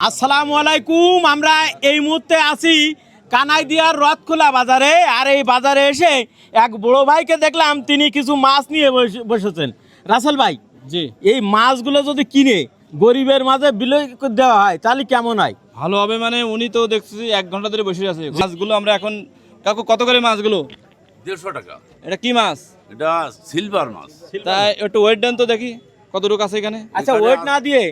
আসসালামু আলাইকুম। আমরা এই মুহূর্তে আছি কানাইদিয়ার রথখোলা বাজারে। আর এই বাজারে এসে এক বড় ভাইকে দেখলাম, তিনি কিছু মাছ নিয়ে বসেছেন। রাসেল ভাই, জি, এই মাছগুলো যদি কিনে গরিবের মাঝে বিলি দেওয়া হয় তাহলে কেমন হয়? ভালো হবে। মানে উনি তো দেখছি 1 ঘন্টা ধরে বসে আছে। মাছগুলো আমরা এখন কাকু কত করে মাছগুলো? 150 টাকা। এটা কি মাছ? এটা সিলভার মাছ। তাই একটু ওয়েট দেন তো দেখি কতটুকু আছে এখানে। আচ্ছা, ওয়েট না দিয়ে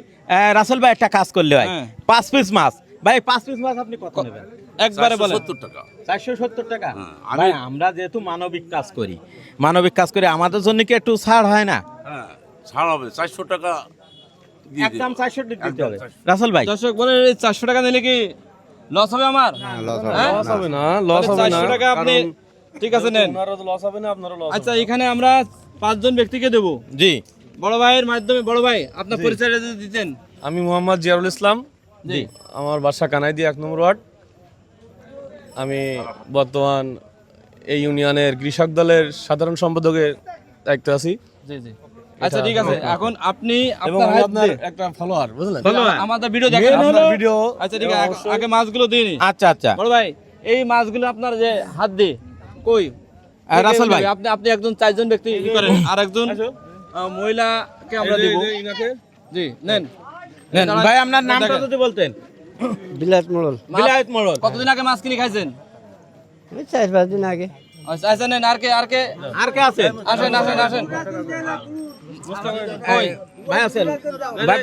রাসেল ভাই একটা কাজ করলে হয়, হ্যাঁ। 5 পিস মাছ। ভাই 5 পিস মাছ আপনি কত নেবেন? একবারে বলেন। 70 টাকা। 470 টাকা। হ্যাঁ, ভাই আমরা যেহেতু মানবিক কাজ করি, আমাদের জন্য কি একটু ছাড় হয় না? হ্যাঁ, ছাড় হবে 400 টাকা দিয়ে একদম দিন। 400 দিতে একদম হবে। 400 রাসেল ভাই, দর্শক বলে 400 টাকা নিলে কি লস হবে আমার? হ্যাঁ? লস হবে না, লস হবে না। 400 টাকা আপনি ঠিক আছে নেন। ওনারও লস হবে না, আপনারও লস আচ্ছা, এখানে আমরা 5 জন ব্যক্তিকে দেব। জি। বড় ভাইয়ের মাধ্যমে, বড় ভাই আপনার পরিচয়টা যদি দিতেন। আমি মোহাম্মদ জিয়ারুল ইসলাম। জি। আমার বাসা কানাইদিয়া 1 নম্বর ওয়ার্ড। আমি বর্তমান এই ইউনিয়নের কৃষক দলের সাধারণ সম্পাদকের দায়িত্বে আছি জি জি। আচ্ছা ঠিক আছে, এখন আপনি এবং আপনার আমি হাত আপনার দিয়ে একটা ফলোয়ার, বুঝলেন? আমাদের ভিডিও দেখেন। আপনার ভিডিও আচ্ছা ঠিক আছে, আগে মাছগুলো দিয়ে নি। আচ্ছা আচ্ছা। বড় ভাই, এই মাছগুলো আপনার যে হাত দিয়ে কই রাসেল ভাই, আপনি আপনি একজন 4 জন ব্যক্তি ই করেন, আর একজন মহিলাকে আমরা দেব। জি নেন নেন ভাই, আপনার নামটা যদি বলতেন। বিলাস মোড়ল বিলায়েত মোড়ল। কতদিন আগে মাছ কিনে খাইছেন? 4-5 দিন আগে। আচ্ছা আচ্ছা, নেন। আর কে আর কে আছেন? আসেন আসেন আসেন। কই ভাই আছেন?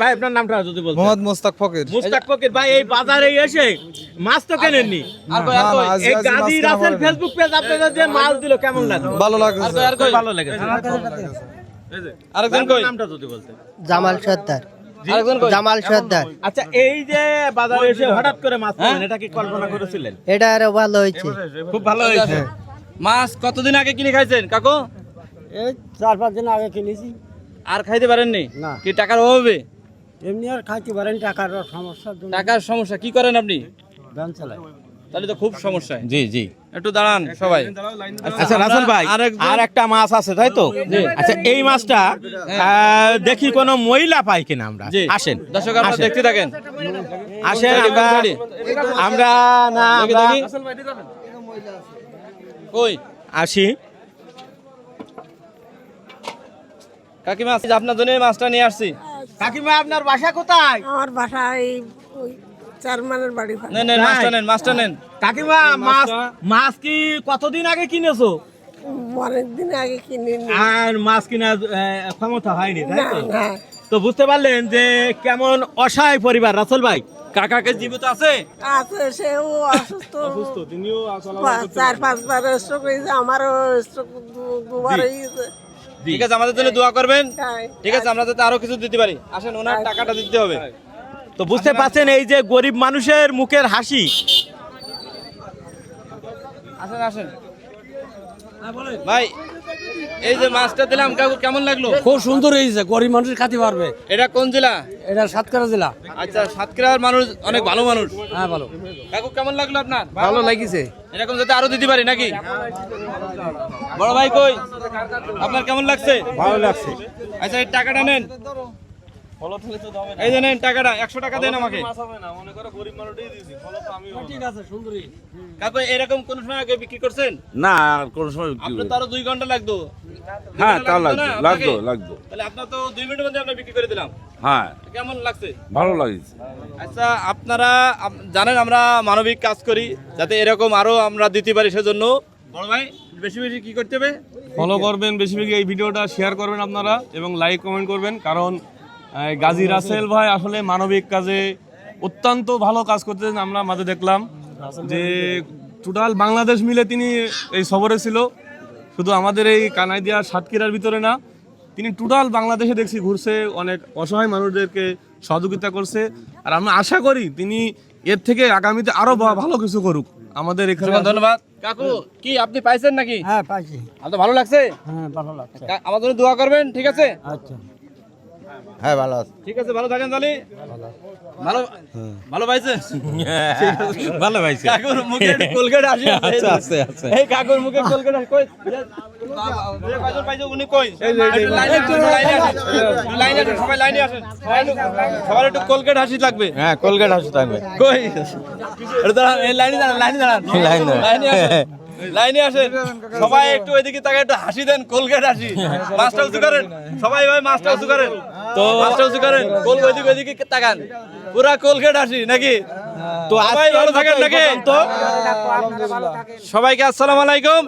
ভাই আপনার নামটা যদি বলতেন। মোহাম্মদ মোস্তাক ফকির। মুস্তাক ফকির ভাই, এই বাজারে এসে মাছ তো কেনেননি। আর কই আর কই এই গাজী রাসেল ফেসবুক পেজ আপনাদের যে মাছ দিল কেমন লাগলো? ভালো লাগছে। আর কই ভালো লেগেছে। আরেকজন কই? নামটা যদি বলতেন। জামাল সর্দার। আরেকজন কই? জামাল সর্দার। আচ্ছা, এই যে বাজারে এসে হঠাৎ করে মাছ পেলেন, এটা কি কল্পনা করেছিলেন? এটা আরো ভালো হয়েছে। খুব ভালো হয়েছে। মাছ কতদিন আগে কিনে খাইছেন কাকু? এই 4-5 দিন আগে কিনেছি। আর খাইতে পারেননি? না। কি টাকার অভাবে? এমনি আর খাইতে পারেন, টাকার সমস্যার জন্য টাকার সমস্যা। কি করেন আপনি? ভ্যান চালাই। তাহলে তো খুব সমস্যা। জি জি। একটু দাঁড়ান সবাই। আচ্ছা রাসেল ভাই, আর একটা মাছ আছে তাই তো? আচ্ছা, এই মাছটা দেখি কোন মহিলা পাই কিনা আমরা। জি। আসেন দর্শক, আপনারা আসেন। দেখতে থাকেন। আসেন, কোন আমরা সাইডে? আমরা না দেখি, আমরা দেখি। কই আসি। কাকিমা, আপনার জন্য এই মাছটা নিয়ে আসছি। কাকিমা, আপনার বাসা কোথায়? আমার বাসায় ওই চারমানের বাড়ি ভাড়া। নেন নেন, মাছটা নেন, মাছটা নেন। কাকিমা, মাছ কি কতদিন আগে কিনেছো? অনেকদিন আগে কিনে নি। আর মাছ কিনার ক্ষমতা হয়নি তাই না তো? না, তো বুঝতে পারলেন যে কেমন অসহায় পরিবার। রাসেল ভাই, কাকাকে জীবিত আছে? আছে সেও অসুস্থ। 4-5 বার স্ট্রোক হয়েছে, আমারও স্ট্রোক 2 বার হয়েছে। ঠিক আছে, আমাদের জন্য দোয়া করবেন। তাই ঠিক আছে, আমরা যাতে আরো কিছু দিতে পারি। আসেন, ওনার টাকাটা দিতে হবে। তো বুঝতে পারছেন এই যে গরিব মানুষের মুখের হাসি। আসেন আসেন ভাই, এই যে মাছটা দিলাম, কাকু কেমন লাগলো? খুব সুন্দর হয়েছে, গরিব মানুষ খাতে পারবে। এটা কোন জেলা? এটা সাতক্ষীরা জেলা। আচ্ছা, সাতক্ষীরার মানুষ অনেক ভালো মানুষ। হ্যাঁ ভালো, কাকু কেমন লাগলো আপনার? ভালো লাগিছে। এরকম যাতে আরো দিতে পারি নাকি? বড় ভাই কই, আপনার কেমন লাগছে? ভালো লাগছে। আচ্ছা, এই টাকাটা নেন। এই যে নেন টাকাটা, 100 টাকা দেন আমাকে। কাকু, এরকম কোন সময় আগে বিক্রি করছেন? না, আর কোন সময় বিক্রি আপনার করি তো আরো 2 ঘন্টা লাগতো। হ্যাঁ, তা লাগতো না লাগতো আপনাকে? লাগতো। তাহলে আপনার তো 2 মিনিটের মধ্যে আমরা বিক্রি করে দিলাম। হ্যাঁ, কেমন লাগছে? ভালো লাগছে। আচ্ছা, আপনারা জানেন আমরা মানবিক কাজ করি, যাতে এরকম আরো আমরা দিতে পারি, সেজন্য বড় ভাই বেশি বেশি কি করতে হবে? ফলো করবেন, বেশি বেশি এই ভিডিওটা শেয়ার করবেন আপনারা, এবং লাইক কমেন্ট করবেন। কারণ গাজী রাসেল ভাই আসলে মানবিক কাজে অত্যন্ত ভালো কাজ করতেছেন। আমরা মাঝে দেখলাম যে টোটাল বাংলাদেশ মিলে তিনি এই সফরে ছিল। শুধু আমাদের এই কানাইদিয়া সাতক্ষীরার ভিতরে না, তিনি টোটাল বাংলাদেশে দেখছি ঘুরছে, অনেক অসহায় মানুষদেরকে সহযোগিতা করছে। আর আমরা আশা করি তিনি এর থেকে আগামীতে আরো ভালো কিছু করুক আমাদের এখানে। ধন্যবাদ কাকু। কি আপনি পাইছেন নাকি? হ্যাঁ পাইছি। আপনার ভালো লাগছে? হ্যাঁ ভালো লাগছে। আমার জন্য দোয়া করবেন, ঠিক আছে? আচ্ছা। হ্যাঁ ভালো আছে ঠিক আছে, ভালো থাকেন তাহলে। ভালো ভালো পাইছে? ভালো ভাইছে। কাকুর মুখে কোলগেট হাসি আছে। আছে আছে। এই কাকুর মুখে কোলগেট হাসি কই? যে কয়জন পাইছে উনি কই? একটু লাইনে আসেন, লাইনে আসেন, সবাই লাইনে আসেন। সবার একটু কোলগেট হাসি লাগবে। হ্যাঁ কোলগেট হাসি থাকবে। কই? এটা দাঁড়ান, এই লাইনে দাঁড়ান, লাইনে দাঁড়ান। লাইনে আসেন। লাইনে আসেন সবাই, একটু ওইদিকে তাকে একটু হাসি দেন, কোলগেট হাসি। মাছটা উঁচু করেন সবাই, ভাই মাছটা উঁচু করেন, তো মাছটা উঁচু করেন, কোল ওইদিকে তাকান, পুরা কোলগেট হাসি নাকি? তো সবাই ভালো থাকেন নাকি? তো সবাইকে আসসালামু আলাইকুম।